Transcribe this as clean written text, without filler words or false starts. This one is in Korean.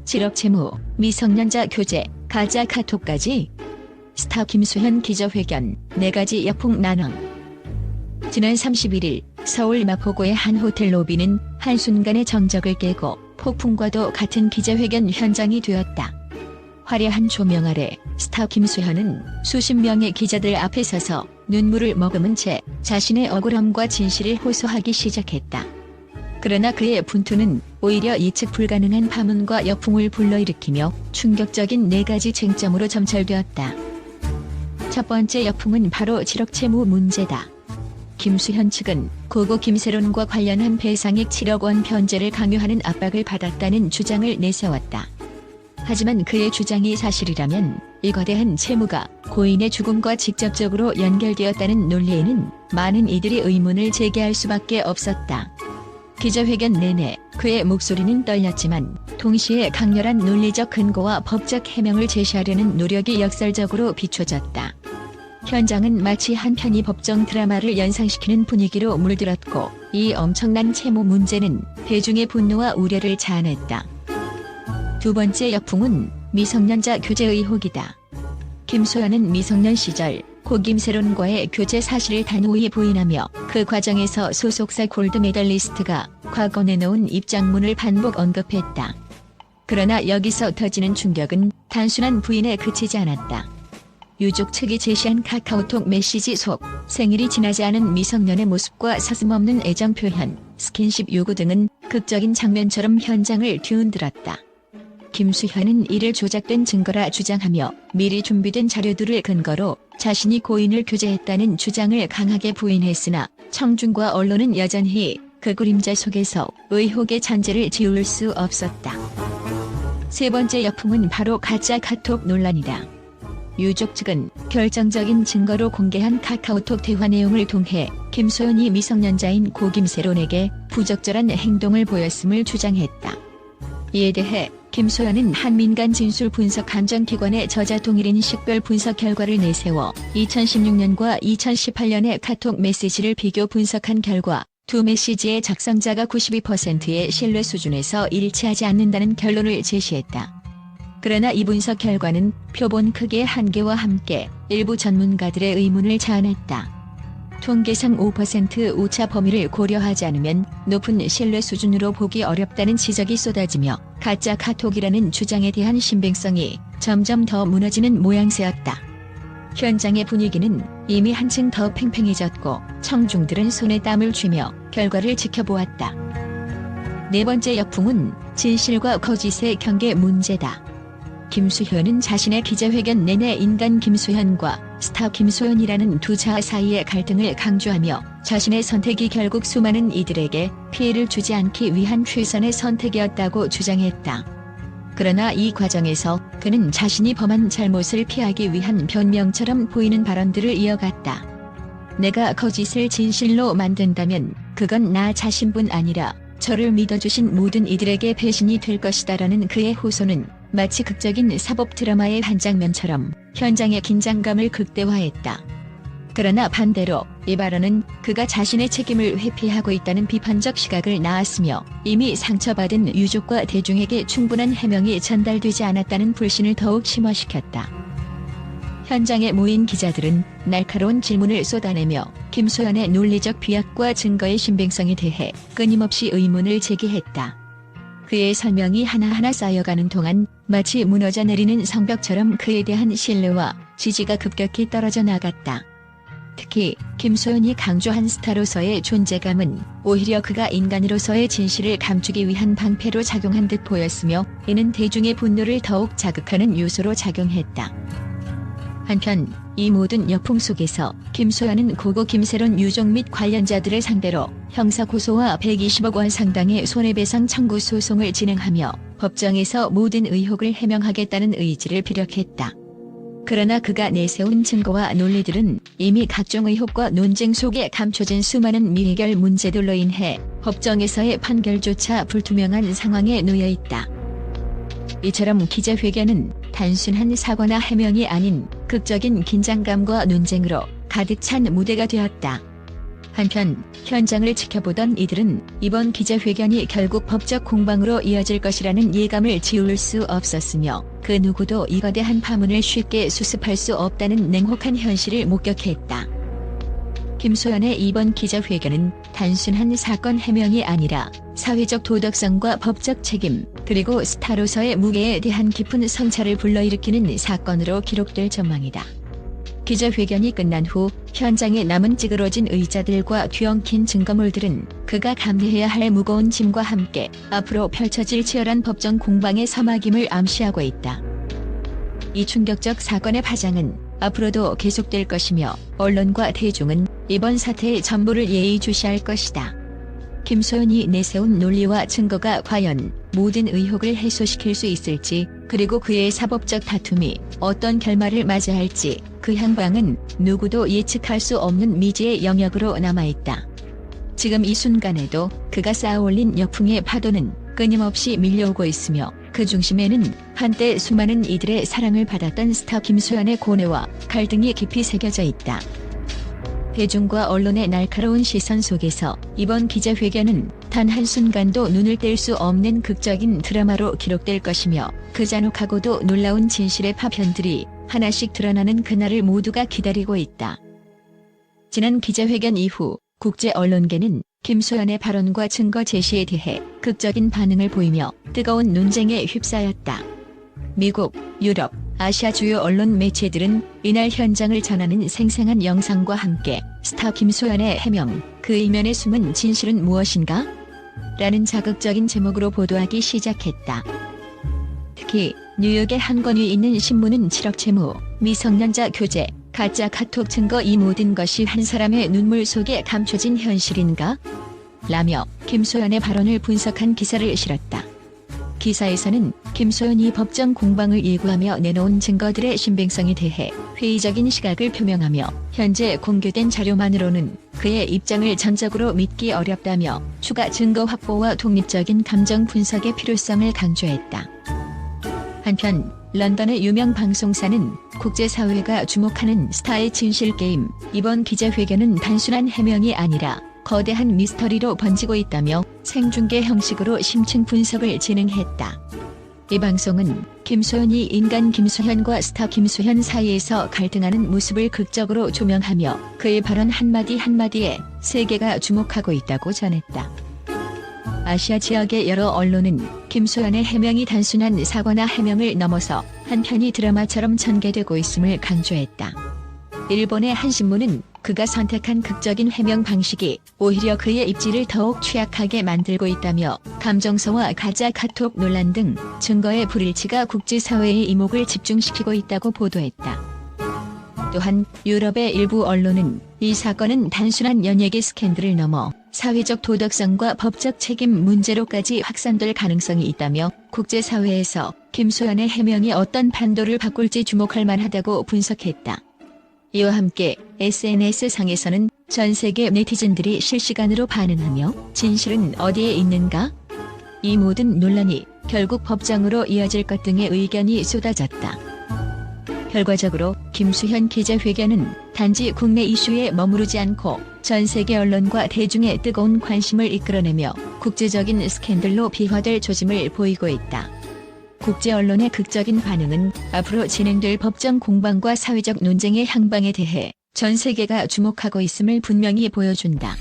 7억 채무, 미성년자 교제, 가짜 카톡까지. 스타 김수현 기자회견, 4가지 여풍 난항. 지난 31일 서울 마포구의 한 호텔 로비는 한순간의 정적을 깨고 폭풍과도 같은 기자회견 현장이 되었다. 화려한 조명 아래 스타 김수현은 수십 명의 기자들 앞에 서서 눈물을 머금은 채 자신의 억울함과 진실을 호소하기 시작했다. 그러나 그의 분투는 오히려 예측 불가능한 파문과 여풍을 불러일으키며 충격적인 4가지 쟁점으로 점철되었다. 첫 번째 여풍은 바로 7억 채무 문제다. 김수현 측은 고고 김세론과 관련한 배상액 7억 원 변제를 강요하는 압박을 받았다는 주장을 내세웠다. 하지만 그의 주장이 사실이라면 이 거대한 채무가 고인의 죽음과 직접적으로 연결되었다는 논리에는 많은 이들이 의문을 제기할 수밖에 없었다. 기자회견 내내 그의 목소리는 떨렸지만 동시에 강렬한 논리적 근거와 법적 해명을 제시하려는 노력이 역설적으로 비춰졌다. 현장은 마치 한 편의 법정 드라마를 연상시키는 분위기로 물들었고 이 엄청난 채무 문제는 대중의 분노와 우려를 자아냈다. 두 번째 여풍은 미성년자 교제 의혹이다. 김수현은 미성년 시절 고 김세론과의 교제 사실을 단호히 부인하며 그 과정에서 소속사 골드메달리스트가 과거 내놓은 입장문을 반복 언급했다. 그러나 여기서 터지는 충격은 단순한 부인에 그치지 않았다. 유족 측이 제시한 카카오톡 메시지 속 생일이 지나지 않은 미성년의 모습과 서슴없는 애정 표현, 스킨십 요구 등은 극적인 장면처럼 현장을 뒤흔들었다. 김수현은 이를 조작된 증거라 주장하며 미리 준비된 자료들을 근거로 자신이 고인을 교제했다는 주장을 강하게 부인했으나 청중과 언론은 여전히 그 그림자 속에서 의혹의 잔재를 지울 수 없었다. 세 번째 여풍은 바로 가짜 카톡 논란이다. 유족 측은 결정적인 증거로 공개한 카카오톡 대화 내용을 통해 김수현이 미성년자인 고 김세론에게 부적절한 행동을 보였음을 주장했다. 이에 대해 김수현은 한 민간 진술 분석 감정기관의 저자 동일인 식별 분석 결과를 내세워 2016년과 2018년의 카톡 메시지를 비교 분석한 결과 두 메시지의 작성자가 92%의 신뢰 수준에서 일치하지 않는다는 결론을 제시했다. 그러나 이 분석 결과는 표본 크기의 한계와 함께 일부 전문가들의 의문을 자아냈다. 통계상 5% 오차 범위를 고려하지 않으면 높은 신뢰 수준으로 보기 어렵다는 지적이 쏟아지며 가짜 카톡이라는 주장에 대한 신빙성이 점점 더 무너지는 모양새였다. 현장의 분위기는 이미 한층 더 팽팽해졌고 청중들은 손에 땀을 쥐며 결과를 지켜보았다. 네 번째 여풍은 진실과 거짓의 경계 문제다. 김수현은 자신의 기자회견 내내 인간 김수현과 스타 김수현이라는 두 자아 사이의 갈등을 강조하며 자신의 선택이 결국 수많은 이들에게 피해를 주지 않기 위한 최선의 선택이었다고 주장했다. 그러나 이 과정에서 그는 자신이 범한 잘못을 피하기 위한 변명처럼 보이는 발언들을 이어갔다. 내가 거짓을 진실로 만든다면 그건 나 자신뿐 아니라 저를 믿어주신 모든 이들에게 배신이 될 것이다라는 그의 호소는 마치 극적인 사법 드라마의 한 장면처럼 현장의 긴장감을 극대화했다. 그러나 반대로 이 발언은 그가 자신의 책임을 회피하고 있다는 비판적 시각을 낳았으며 이미 상처받은 유족과 대중에게 충분한 해명이 전달되지 않았다는 불신을 더욱 심화시켰다. 현장에 모인 기자들은 날카로운 질문을 쏟아내며 김수현의 논리적 비약과 증거의 신빙성에 대해 끊임없이 의문을 제기했다. 그의 설명이 하나하나 쌓여가는 동안 마치 무너져 내리는 성벽처럼 그에 대한 신뢰와 지지가 급격히 떨어져 나갔다. 특히 김수현이 강조한 스타로서의 존재감은 오히려 그가 인간으로서의 진실을 감추기 위한 방패로 작용한 듯 보였으며 이는 대중의 분노를 더욱 자극하는 요소로 작용했다. 한편 이 모든 여풍 속에서 김수현은 고고 김세론 유족 및 관련자들을 상대로 형사고소와 120억 원 상당의 손해배상 청구 소송을 진행하며 법정에서 모든 의혹을 해명하겠다는 의지를 피력했다. 그러나 그가 내세운 증거와 논리들은 이미 각종 의혹과 논쟁 속에 감춰진 수많은 미해결 문제들로 인해 법정에서의 판결조차 불투명한 상황에 놓여 있다. 이처럼 기자회견은 단순한 사과나 해명이 아닌 극적인 긴장감과 논쟁으로 가득 찬 무대가 되었다. 한편 현장을 지켜보던 이들은 이번 기자회견이 결국 법적 공방으로 이어질 것이라는 예감을 지울 수 없었으며 그 누구도 이 거대한 파문을 쉽게 수습할 수 없다는 냉혹한 현실을 목격했다. 김소연의 이번 기자회견은 단순한 사건 해명이 아니라 사회적 도덕성과 법적 책임, 그리고 스타로서의 무게에 대한 깊은 성찰을 불러일으키는 사건으로 기록될 전망이다. 기자회견이 끝난 후 현장에 남은 찌그러진 의자들과 뒤엉킨 증거물들은 그가 감내해야 할 무거운 짐과 함께 앞으로 펼쳐질 치열한 법정 공방의 서막임을 암시하고 있다. 이 충격적 사건의 파장은 앞으로도 계속될 것이며 언론과 대중은 이번 사태의 전부를 예의주시할 것이다. 김소연이 내세운 논리와 증거가 과연 모든 의혹을 해소시킬 수 있을지, 그리고 그의 사법적 다툼이 어떤 결말을 맞이할지 그 향방은 누구도 예측할 수 없는 미지의 영역으로 남아있다. 지금 이 순간에도 그가 쌓아올린 역풍의 파도는 끊임없이 밀려오고 있으며 그 중심에는 한때 수많은 이들의 사랑을 받았던 스타 김소연의 고뇌와 갈등이 깊이 새겨져 있다. 대중과 언론의 날카로운 시선 속에서 이번 기자회견은 단 한순간도 눈을 뗄 수 없는 극적인 드라마로 기록될 것이며 그 잔혹하고도 놀라운 진실의 파편들이 하나씩 드러나는 그날을 모두가 기다리고 있다. 지난 기자회견 이후 국제 언론계는 김소연의 발언과 증거 제시에 대해 극적인 반응을 보이며 뜨거운 논쟁에 휩싸였다. 미국, 유럽, 아시아 주요 언론 매체들은 이날 현장을 전하는 생생한 영상과 함께 스타 김소연의 해명, 그 이면에 숨은 진실은 무엇인가? 라는 자극적인 제목으로 보도하기 시작했다. 특히 뉴욕의 한 권위 있는 신문은 7억 채무, 미성년자 교제, 가짜 카톡 증거 이 모든 것이 한 사람의 눈물 속에 감춰진 현실인가? 라며 김소연의 발언을 분석한 기사를 실었다. 기사에서는 김소연이 법정 공방을 예고하며 내놓은 증거들의 신빙성에 대해 회의적인 시각을 표명하며 현재 공개된 자료만으로는 그의 입장을 전적으로 믿기 어렵다며 추가 증거 확보와 독립적인 감정 분석의 필요성을 강조했다. 한편 런던의 유명 방송사는 국제사회가 주목하는 스타의 진실게임, 이번 기자회견은 단순한 해명이 아니라 거대한 미스터리로 번지고 있다며 생중계 형식으로 심층 분석을 진행했다. 이 방송은 김소연이 인간 김소현과 스타 김소현 사이에서 갈등하는 모습을 극적으로 조명하며 그의 발언 한마디 한마디에 세계가 주목하고 있다고 전했다. 아시아 지역의 여러 언론은 김소연의 해명이 단순한 사과나 해명을 넘어서 한편의 드라마처럼 전개되고 있음을 강조했다. 일본의 한 신문은 그가 선택한 극적인 해명 방식이 오히려 그의 입지를 더욱 취약하게 만들고 있다며 감정서와 가짜 카톡 논란 등 증거의 불일치가 국제사회의 이목을 집중시키고 있다고 보도했다. 또한 유럽의 일부 언론은 이 사건은 단순한 연예계 스캔들을 넘어 사회적 도덕성과 법적 책임 문제로까지 확산될 가능성이 있다며 국제사회에서 김소연의 해명이 어떤 판도를 바꿀지 주목할 만하다고 분석했다. 이와 함께 SNS상에서는 전 세계 네티즌들이 실시간으로 반응하며 진실은 어디에 있는가? 이 모든 논란이 결국 법정으로 이어질 것 등의 의견이 쏟아졌다. 결과적으로 김수현 기자회견은 단지 국내 이슈에 머무르지 않고 전 세계 언론과 대중의 뜨거운 관심을 이끌어내며 국제적인 스캔들로 비화될 조짐을 보이고 있다. 국제 언론의 극적인 반응은 앞으로 진행될 법정 공방과 사회적 논쟁의 향방에 대해 전 세계가 주목하고 있음을 분명히 보여준다.